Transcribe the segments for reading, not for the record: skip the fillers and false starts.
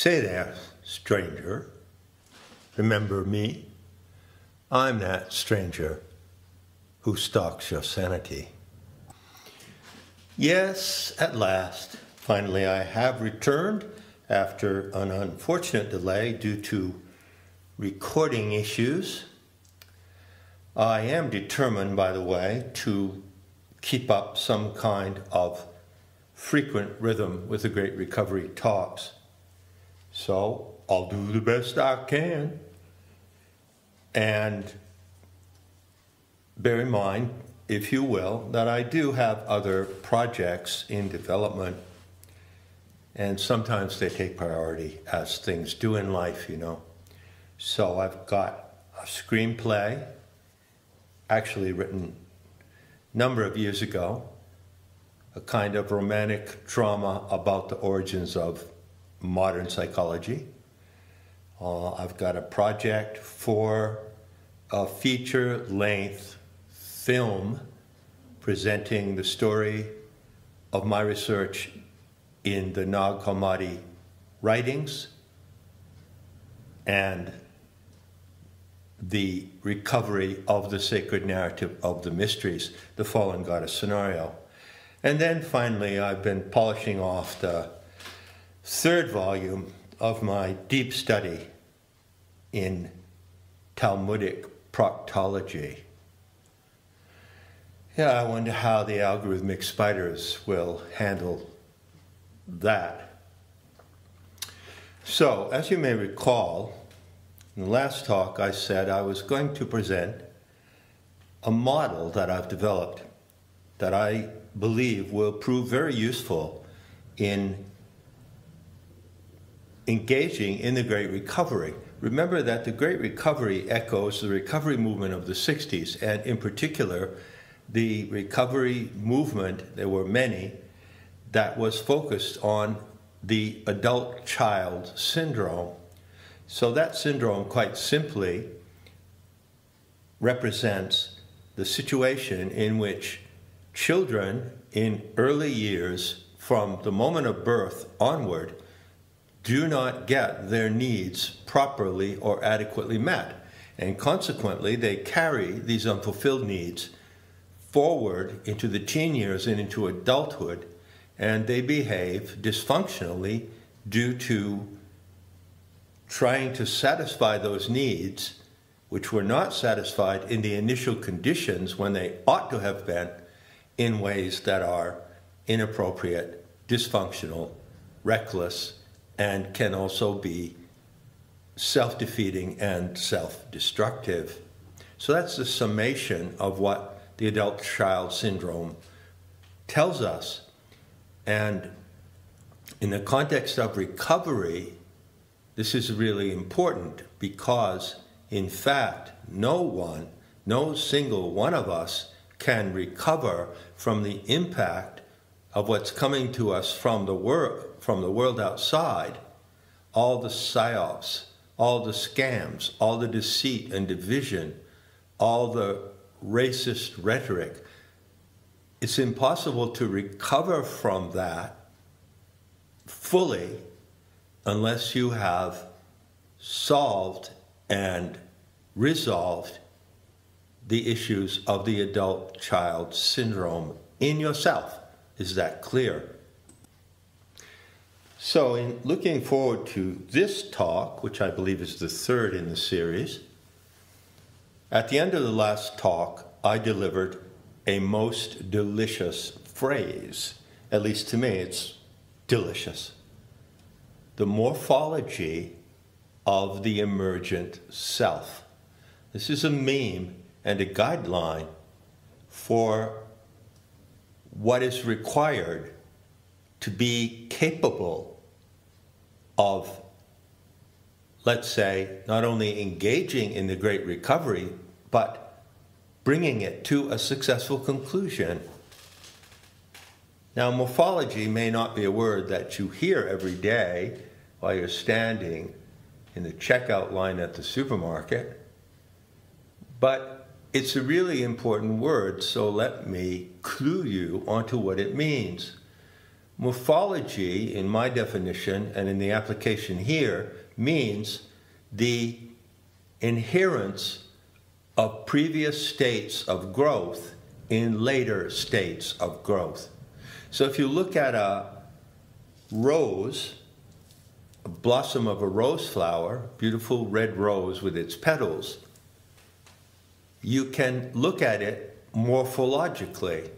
Say there, stranger, remember me? I'm that stranger who stalks your sanity. Yes, at last, finally I have returned after an unfortunate delay due to recording issues. I am determined, by the way, to keep up some kind of frequent rhythm with the Great Recovery talks. So I'll do the best I can. And bear in mind, if you will, that I do have other projects in development, and sometimes they take priority, as things do in life, you know. So I've got a screenplay, actually written a number of years ago, a kind of romantic drama about the origins of modern psychology. I've got a project for a feature-length film presenting the story of my research in the Nag Hammadi writings and the recovery of the sacred narrative of the mysteries, the fallen goddess scenario. And then finally, I've been polishing off the third volume of my deep study in Talmudic proctology. Yeah, I wonder how the algorithmic spiders will handle that. So, as you may recall, in the last talk I said I was going to present a model that I've developed that I believe will prove very useful in engaging in the Great Recovery. Remember that the Great Recovery echoes the recovery movement of the 60s, and in particular, the recovery movement, there were many, that was focused on the adult child syndrome. So that syndrome, quite simply, represents the situation in which children in early years, from the moment of birth onward, do not get their needs properly or adequately met. And consequently, they carry these unfulfilled needs forward into the teen years and into adulthood, and they behave dysfunctionally due to trying to satisfy those needs, which were not satisfied in the initial conditions when they ought to have been, in ways that are inappropriate, dysfunctional, reckless, and can also be self-defeating and self-destructive. So that's the summation of what the adult child syndrome tells us. And in the context of recovery, this is really important because, in fact, no single one of us can recover from the impact of what's coming to us from the world outside, all the psyops, all the scams, all the deceit and division, all the racist rhetoric. It's impossible to recover from that fully unless you have solved and resolved the issues of the adult child syndrome in yourself. Is that clear? So in looking forward to this talk, which I believe is the third in the series, at the end of the last talk, I delivered a most delicious phrase. At least to me, it's delicious. The morphology of the emergent self. This is a meme and a guideline for what is required to be capable of, let's say, not only engaging in the Great Recovery, but bringing it to a successful conclusion. Now, morphology may not be a word that you hear every day while you're standing in the checkout line at the supermarket, but it's a really important word, so let me clue you onto what it means. Morphology, in my definition and in the application here, means the inherence of previous states of growth in later states of growth. So if you look at a rose, a blossom of a rose flower, beautiful red rose with its petals, you can look at it morphologically.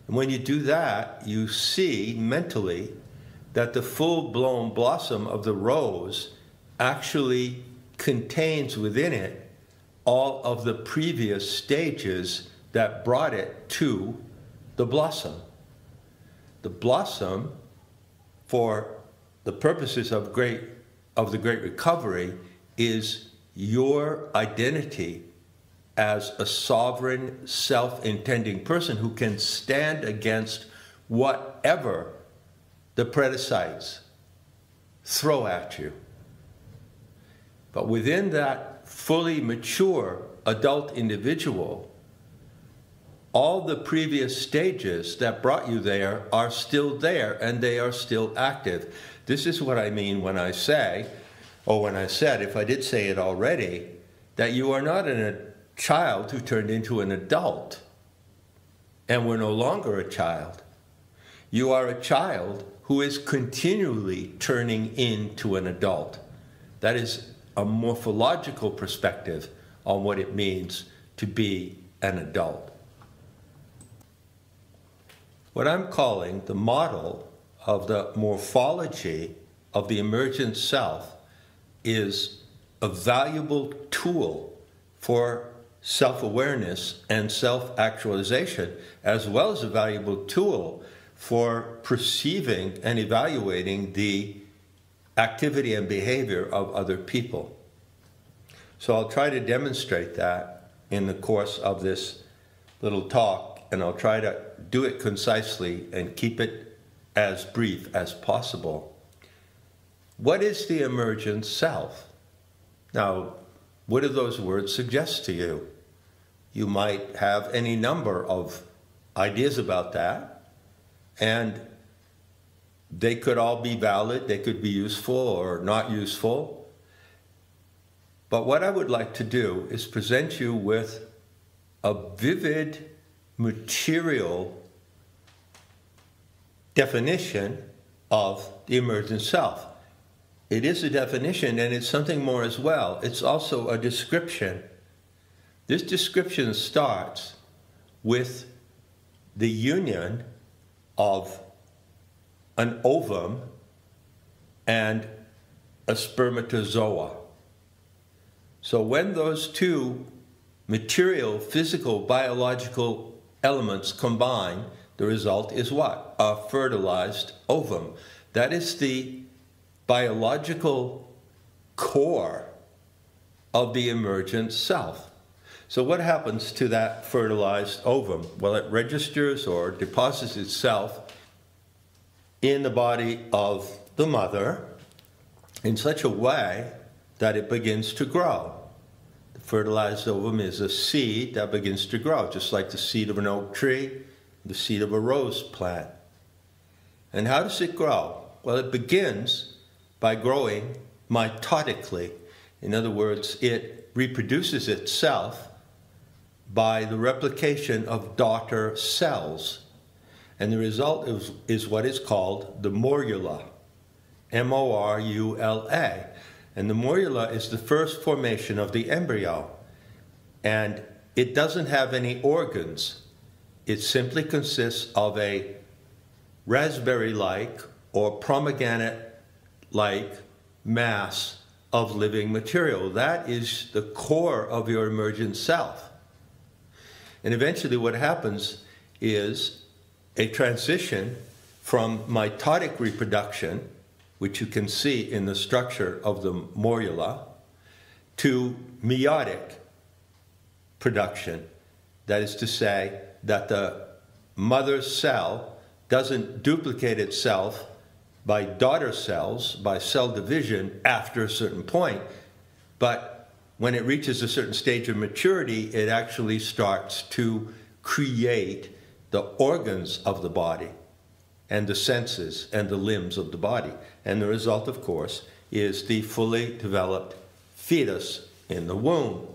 And when you do that, you see mentally that the full-blown blossom of the rose actually contains within it all of the previous stages that brought it to the blossom. The blossom, for the purposes of the Great Recovery, is your identity as a sovereign, self-intending person who can stand against whatever the parasites throw at you. But within that fully mature adult individual, all the previous stages that brought you there are still there, and they are still active. This is what I mean when I say, or when I said, if I did say it already, that you are not a child who turned into an adult and were no longer a child. You are a child who is continually turning into an adult. That is a morphological perspective on what it means to be an adult. What I'm calling the model of the morphology of the emergent self is a valuable tool for self-awareness and self-actualization, as well as a valuable tool for perceiving and evaluating the activity and behavior of other people. So I'll try to demonstrate that in the course of this little talk, and I'll try to do it concisely and keep it as brief as possible. What is the emergent self? Now, what do those words suggest to you? You might have any number of ideas about that, and they could all be valid, they could be useful or not useful. But what I would like to do is present you with a vivid, material definition of the emergent self. It is a definition, and it's something more as well. It's also a description. This description starts with the union of an ovum and a spermatozoa. So when those two material, physical, biological elements combine, the result is what? A fertilized ovum. That is the biological core of the emergent self. So what happens to that fertilized ovum? Well, it registers or deposits itself in the body of the mother in such a way that it begins to grow. The fertilized ovum is a seed that begins to grow, just like the seed of an oak tree, the seed of a rose plant. And how does it grow? Well, it begins by growing mitotically. In other words, it reproduces itself by the replication of daughter cells. And the result is what is called the morula, M-O-R-U-L-A. And the morula is the first formation of the embryo. And it doesn't have any organs. It simply consists of a raspberry-like or pomegranate-like mass of living material. That is the core of your emergent self. And eventually what happens is a transition from mitotic reproduction, which you can see in the structure of the morula, to meiotic production. That is to say that the mother cell doesn't duplicate itself by daughter cells, by cell division after a certain point, but when it reaches a certain stage of maturity, it actually starts to create the organs of the body. and the senses and the limbs of the body. And the result, of course, is the fully developed fetus in the womb.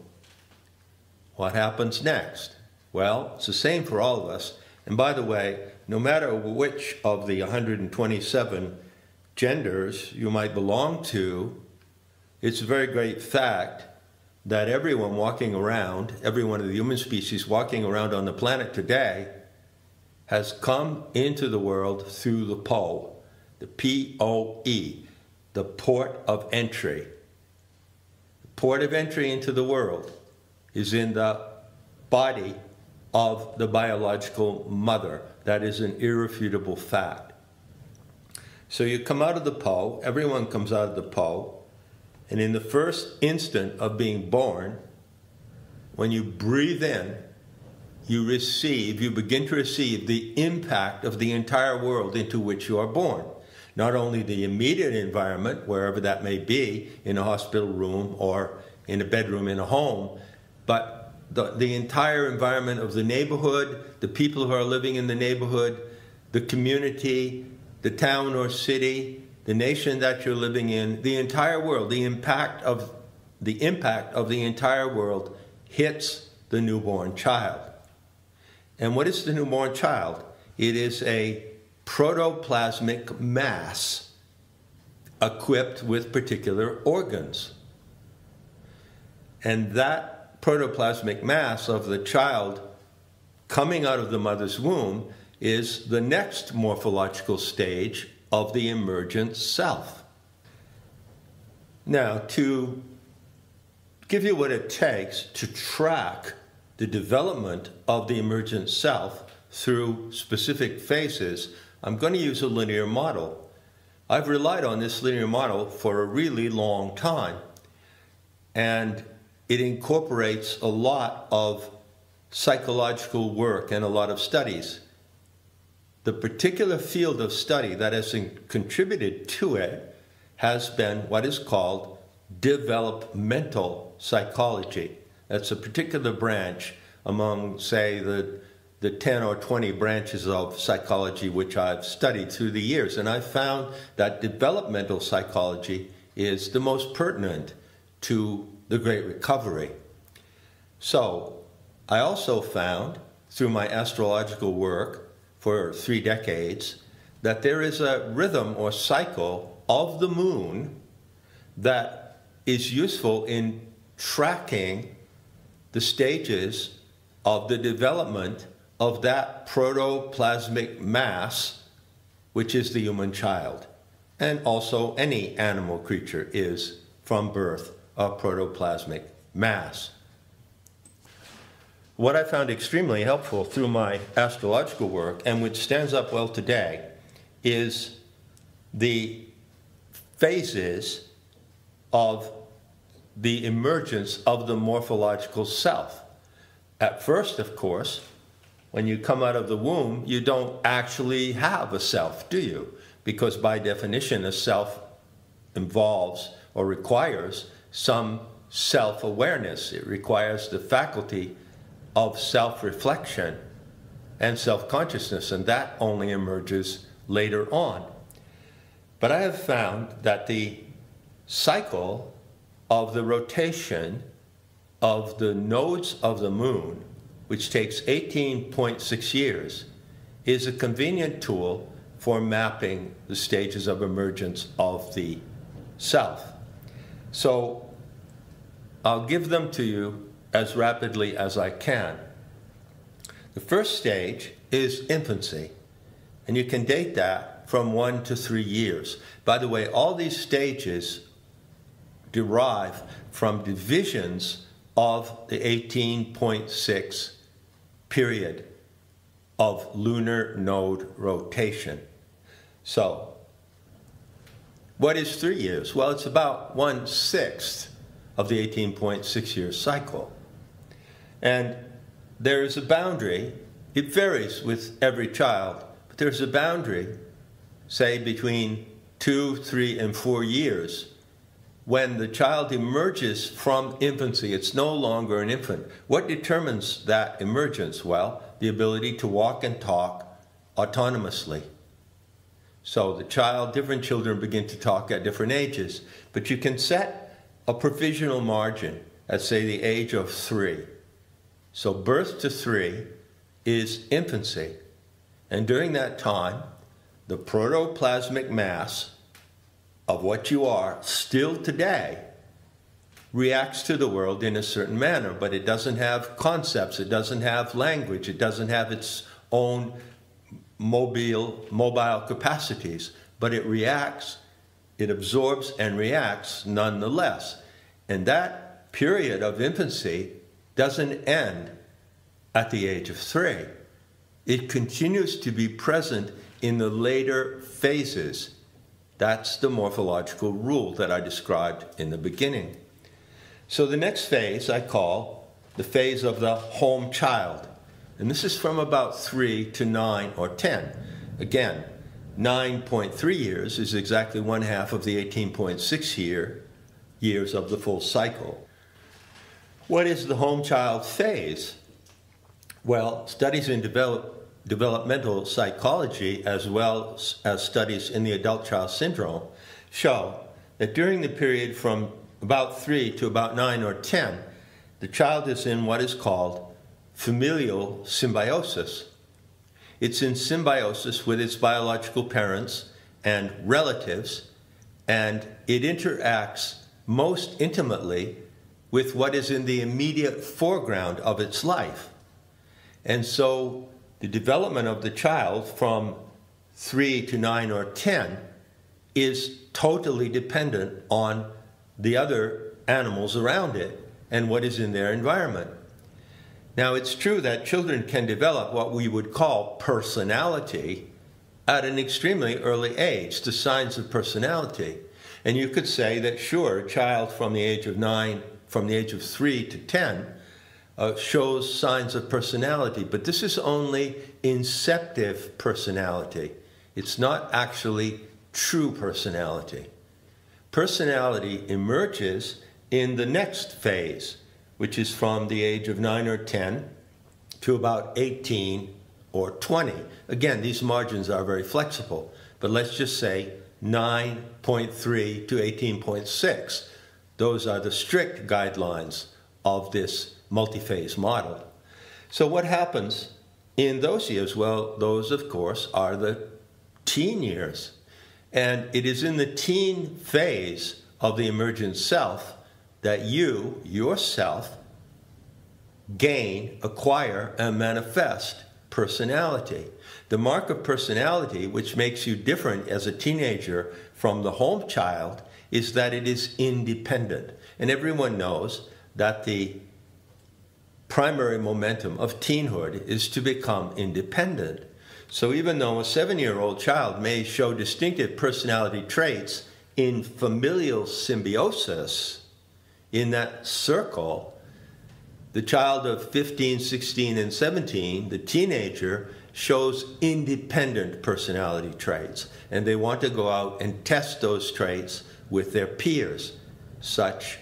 What happens next? Well, it's the same for all of us. And by the way, no matter which of the 127 genders you might belong to, it's a very great fact that everyone walking around, every one of the human species walking around on the planet today, has come into the world through the POE, the P-O-E, the port of entry. The port of entry into the world is in the body of the biological mother. That is an irrefutable fact. So you come out of the POE, everyone comes out of the POE, and in the first instant of being born, when you breathe in, you begin to receive the impact of the entire world into which you are born. Not only the immediate environment, wherever that may be, in a hospital room or in a bedroom in a home, but the entire environment of the neighborhood, the people who are living in the neighborhood, the community, the town or city, the nation that you're living in, the entire world, the impact of the entire world hits the newborn child. And what is the newborn child? It is a protoplasmic mass equipped with particular organs. And that protoplasmic mass of the child coming out of the mother's womb is the next morphological stage of the emergent self. Now, to give you what it takes to track the development of the emergent self through specific phases, I'm going to use a linear model. I've relied on this linear model for a really long time, and it incorporates a lot of psychological work and a lot of studies. The particular field of study that has contributed to it has been what is called developmental psychology. That's a particular branch among, say, the 10 or 20 branches of psychology which I've studied through the years. And I've found that developmental psychology is the most pertinent to the Great Recovery. So I also found, through my astrological work for 3 decades, that there is a rhythm or cycle of the moon that is useful in tracking the stages of the development of that protoplasmic mass, which is the human child. And also any animal creature is, from birth, a protoplasmic mass. What I found extremely helpful through my astrological work, and which stands up well today, is the phases of the emergence of the morphological self. At first, of course, when you come out of the womb, you don't actually have a self, do you? Because by definition, a self involves or requires some self-awareness. It requires the faculty of self-reflection and self-consciousness, and that only emerges later on. But I have found that the cycle of the rotation of the nodes of the moon, which takes 18.6 years, is a convenient tool for mapping the stages of emergence of the self. So I'll give them to you as rapidly as I can. The first stage is infancy, and you can date that from 1 to 3 years. By the way, all these stages derive from divisions of the 18.6 period of lunar node rotation. So, what is 3 years? Well, it's about 1/6 of the 18.6 year cycle. And there is a boundary. It varies with every child, but there's a boundary, say between 2, 3, and 4 years, when the child emerges from infancy. It's no longer an infant. What determines that emergence? Well, the ability to walk and talk autonomously. So different children begin to talk at different ages. But you can set a provisional margin at, say, the age of 3. So birth to 3 is infancy. And during that time, the protoplasmic mass of what you are still today reacts to the world in a certain manner, but it doesn't have concepts, it doesn't have language, it doesn't have its own mobile capacities, but it reacts, it absorbs and reacts nonetheless. And that period of infancy doesn't end at the age of 3. It continues to be present in the later phases. That's the morphological rule that I described in the beginning. So the next phase I call the phase of the home child. And this is from about 3 to 9 or 10. Again, 9.3 years is exactly 1/2 of the 18.6 years of the full cycle. What is the home child phase? Well, studies in developmental psychology, as well as studies in the adult child syndrome, show that during the period from about 3 to about 9 or 10, the child is in what is called familial symbiosis. It's in symbiosis with its biological parents and relatives, and it interacts most intimately with what is in the immediate foreground of its life. And so the development of the child from 3 to 9 or 10 is totally dependent on the other animals around it and what is in their environment. Now, it's true that children can develop what we would call personality at an extremely early age, the signs of personality. And you could say that, sure, a child from the age of 3 to 10 shows signs of personality, but this is only inceptive personality. It's not actually true personality. Personality emerges in the next phase, which is from the age of 9 or 10 to about 18 or 20. Again, these margins are very flexible, but let's just say 9.3 to 18.6. Those are the strict guidelines of this multi-phase model. So what happens in those years? Well, those, of course, are the teen years. And it is in the teen phase of the emergent self that you, yourself, gain, acquire, and manifest personality. The mark of personality, which makes you different as a teenager from the home child, is that it is independent. And everyone knows that the primary momentum of teenhood is to become independent. So even though a 7-year-old child may show distinctive personality traits in familial symbiosis, in that circle, the child of 15, 16, and 17, the teenager, shows independent personality traits. And they want to go out and test those traits with their peers. Such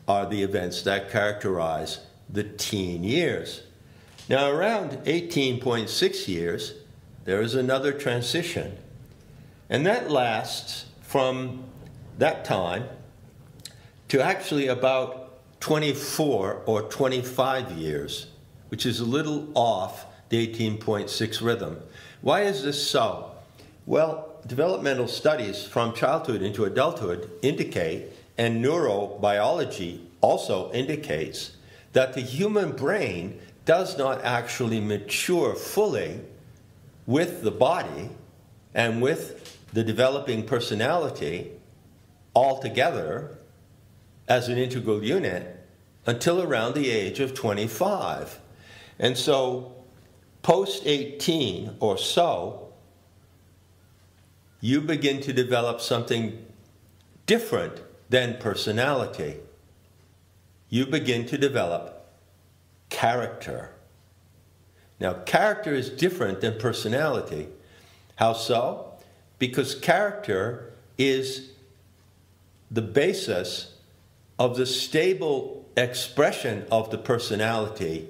are the events that characterize the teen years. Now, around 18.6 years, there is another transition. And that lasts from that time to actually about 24 or 25 years, which is a little off the 18.6 rhythm. Why is this so? Well, developmental studies from childhood into adulthood indicate, and neurobiology also indicates, that the human brain does not actually mature fully with the body and with the developing personality altogether as an integral unit until around the age of 25. And so post 18 or so, you begin to develop something different than personality. You begin to develop character. Now, character is different than personality. How so? Because character is the basis of the stable expression of the personality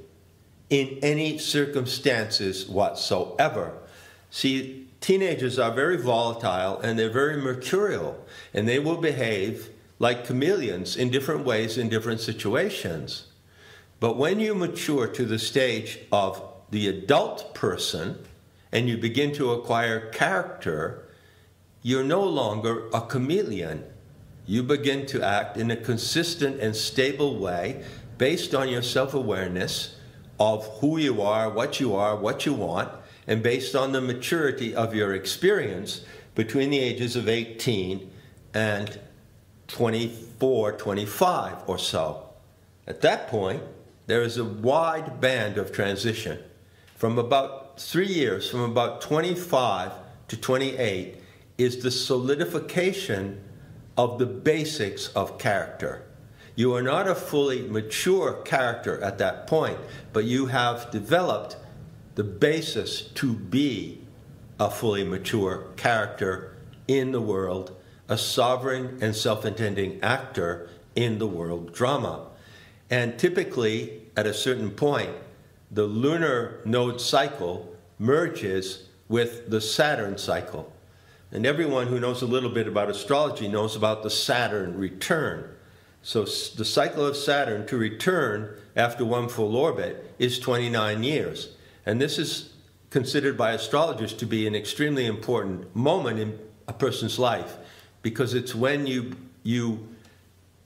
in any circumstances whatsoever. See, teenagers are very volatile and they're very mercurial, and they will behave like chameleons in different ways in different situations. But when you mature to the stage of the adult person and you begin to acquire character, you're no longer a chameleon. You begin to act in a consistent and stable way based on your self-awareness of who you are, what you want, and based on the maturity of your experience between the ages of 18 and 24, 25 or so. At that point, there is a wide band of transition. From about 3 years, from about 25 to 28, is the solidification of the basics of character. You are not a fully mature character at that point, but you have developed the basis to be a fully mature character in the world, a sovereign and self-intending actor in the world drama. And typically, at a certain point, the lunar node cycle merges with the Saturn cycle. And everyone who knows a little bit about astrology knows about the Saturn return. So the cycle of Saturn to return after one full orbit is 29 years. And this is considered by astrologers to be an extremely important moment in a person's life, because it's when you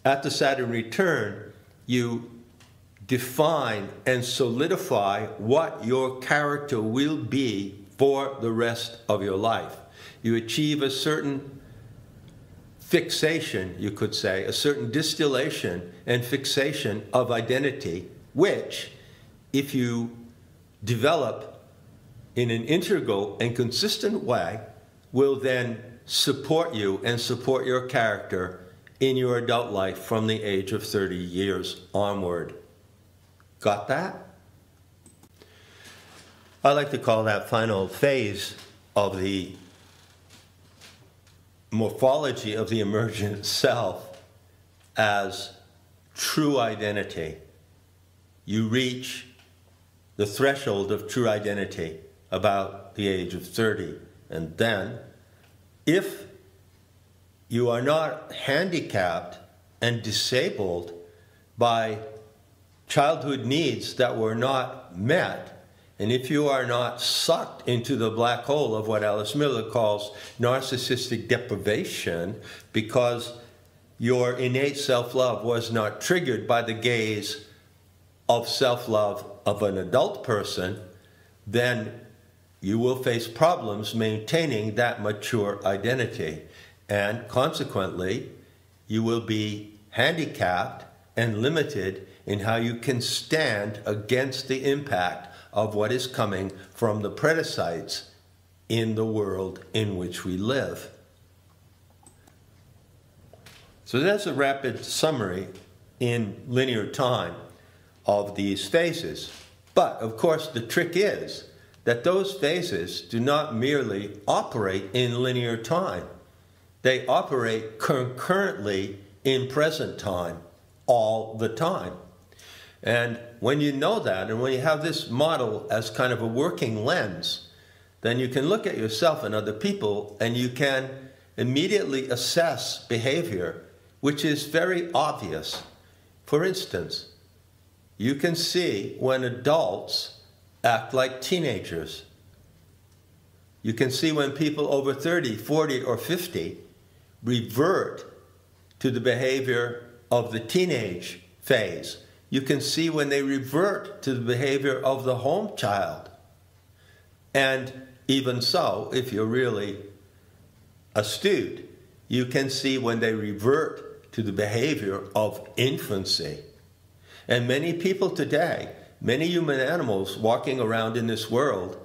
at the Saturn return, you define and solidify what your character will be for the rest of your life. You achieve a certain fixation, you could say, a certain distillation and fixation of identity, which, if you develop in an integral and consistent way, will then support you and support your character in your adult life from the age of 30 years onward. Got that? I like to call that final phase of the morphology of the emergent self as true identity. You reach the threshold of true identity about the age of 30. And then, if you are not handicapped and disabled by childhood needs that were not met, and if you are not sucked into the black hole of what Alice Miller calls narcissistic deprivation, because your innate self-love was not triggered by the gaze of self-love of an adult person, then you will face problems maintaining that mature identity. And consequently, you will be handicapped and limited in how you can stand against the impact of what is coming from the predicites in the world in which we live. So that's a rapid summary in linear time of these phases. But, of course, the trick is that those phases do not merely operate in linear time. They operate concurrently in present time, all the time. And when you know that, and when you have this model as kind of a working lens, then you can look at yourself and other people, and you can immediately assess behavior, which is very obvious. For instance, you can see when adults act like teenagers. You can see when people over 30, 40, or 50 revert to the behavior of the teenage phase. You can see when they revert to the behavior of the home child. And even so, if you're really astute, you can see when they revert to the behavior of infancy. And many people today, many human animals walking around in this world,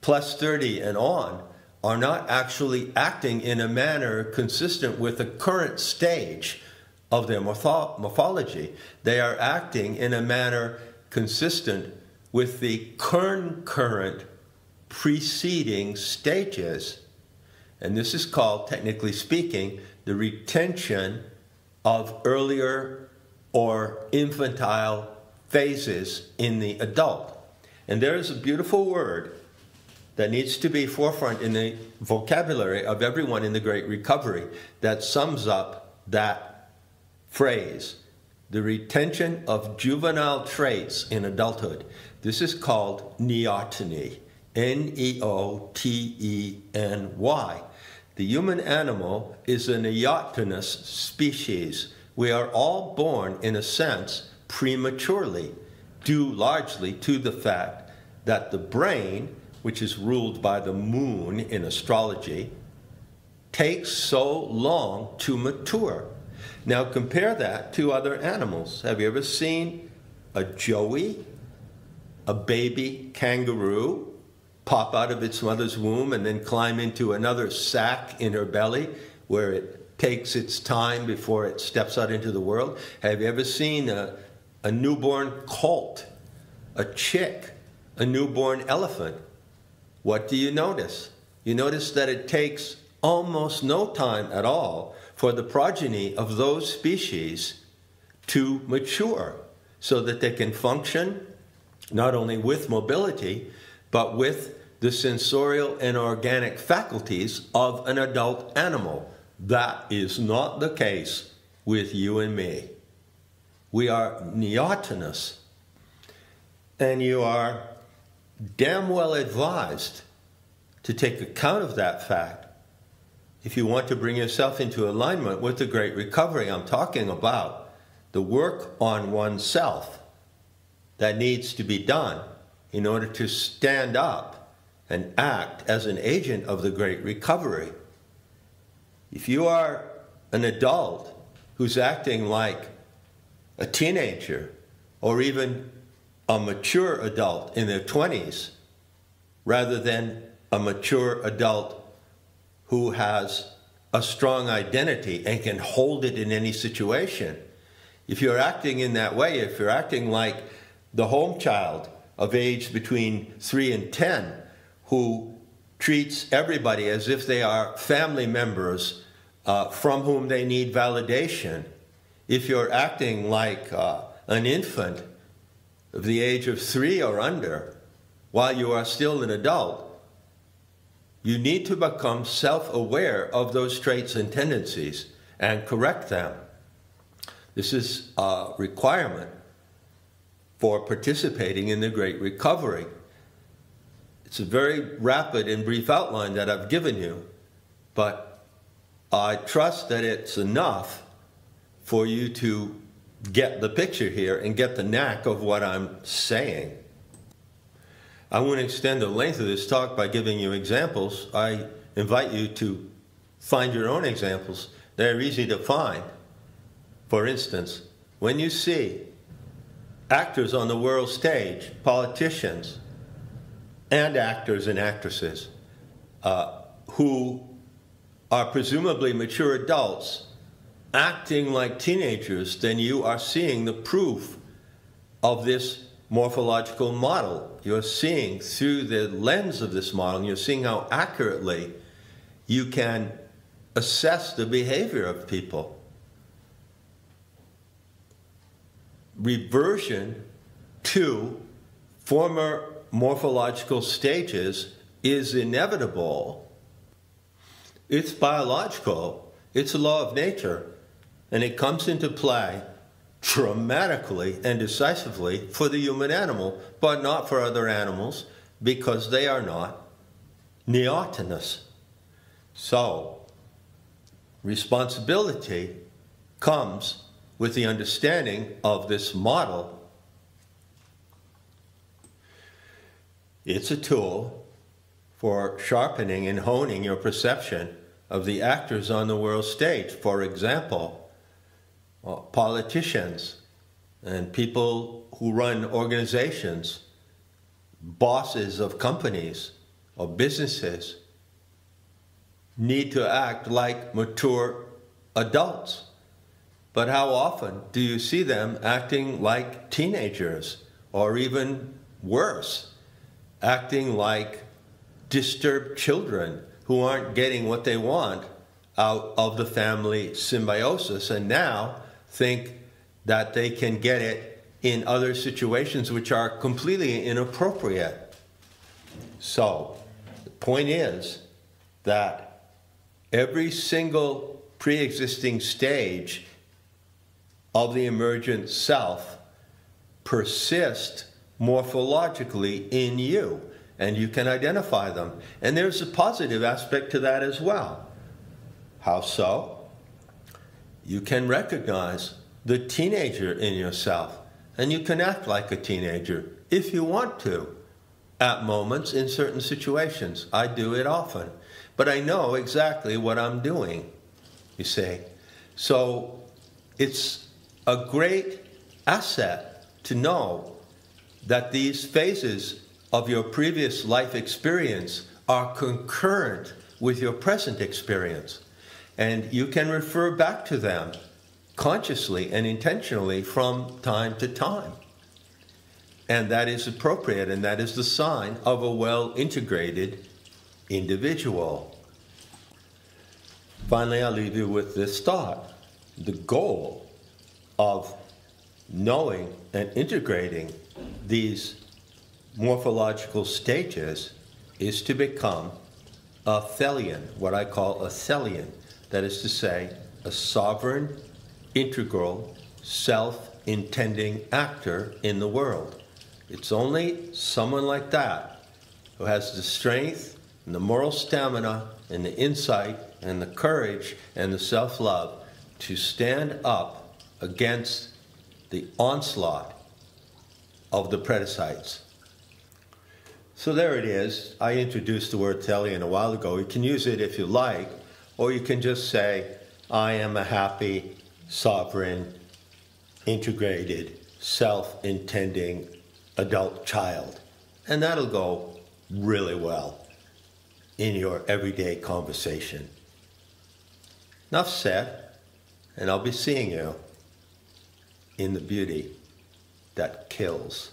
plus 30 and on, are not actually acting in a manner consistent with the current stage of their morphology. They are acting in a manner consistent with the current preceding stages. And this is called, technically speaking, the retention of earlier or infantile phases in the adult. And there is a beautiful word that needs to be forefront in the vocabulary of everyone in the Great Recovery that sums up that phrase, the retention of juvenile traits in adulthood. This is called neoteny, Neoteny. The human animal is a neotenous species. We are all born, in a sense, prematurely, due largely to the fact that the brain, which is ruled by the moon in astrology, takes so long to mature. Now compare that to other animals. Have you ever seen a joey, a baby kangaroo, pop out of its mother's womb and then climb into another sac in her belly where it takes its time before it steps out into the world? Have you ever seen a newborn colt, a chick, a newborn elephant? What do you notice? You notice that it takes almost no time at all for the progeny of those species to mature so that they can function not only with mobility, but with the sensorial and organic faculties of an adult animal. That is not the case with you and me. We are neotenous, and you are damn well advised to take account of that fact if you want to bring yourself into alignment with the Great Recovery. I'm talking about the work on oneself that needs to be done in order to stand up and act as an agent of the Great Recovery. If you are an adult who's acting like a teenager or even a mature adult in their 20s, rather than a mature adult who has a strong identity and can hold it in any situation, if you're acting in that way, if you're acting like the home child of age between 3 and 10, who treats everybody as if they are family members from whom they need validation, if you're acting like an infant of the age of 3 or under while you are still an adult, you need to become self-aware of those traits and tendencies and correct them. This is a requirement for participating in the Great Recovery. It's a very rapid and brief outline that I've given you, but I trust that it's enough for you to get the picture here and get the knack of what I'm saying. I want to extend the length of this talk by giving you examples. I invite you to find your own examples. They're easy to find. For instance, when you see actors on the world stage, politicians, and actors and actresses who are presumably mature adults acting like teenagers, then you are seeing the proof of this morphological model. You're seeing through the lens of this model, and you're seeing how accurately you can assess the behavior of people. Reversion to former morphological stages is inevitable. It's biological. It's a law of nature. And it comes into play dramatically and decisively for the human animal, but not for other animals, because they are not neotenous. So, responsibility comes with the understanding of this model. It's a tool for sharpening and honing your perception of the actors on the world stage. For example, politicians and people who run organizations, bosses of companies or businesses, need to act like mature adults. But how often do you see them acting like teenagers, or even worse, acting like disturbed children who aren't getting what they want out of the family symbiosis, and now think that they can get it in other situations which are completely inappropriate? So, point is that every single pre-existing stage of the emergent self persist morphologically in you, and you can identify them. And there's a positive aspect to that as well. How so? You can recognize the teenager in yourself, and you can act like a teenager if you want to at moments in certain situations. I do it often, but I know exactly what I'm doing, you see. So it's a great asset to know that these phases of your previous life experience are concurrent with your present experience. And you can refer back to them consciously and intentionally from time to time. And that is appropriate, and that is the sign of a well-integrated individual. Finally, I'll leave you with this thought. The goal of knowing and integrating these morphological stages is to become a Thelian, what I call a Thelian. That is to say, a sovereign, integral, self-intending actor in the world. It's only someone like that who has the strength and the moral stamina and the insight and the courage and the self-love to stand up against the onslaught of the predicites. So there it is. I introduced the word Thelian a while ago. You can use it if you like, or you can just say, I am a happy, sovereign, integrated, self-intending adult child. And that'll go really well in your everyday conversation. Enough said, and I'll be seeing you in the beauty that kills.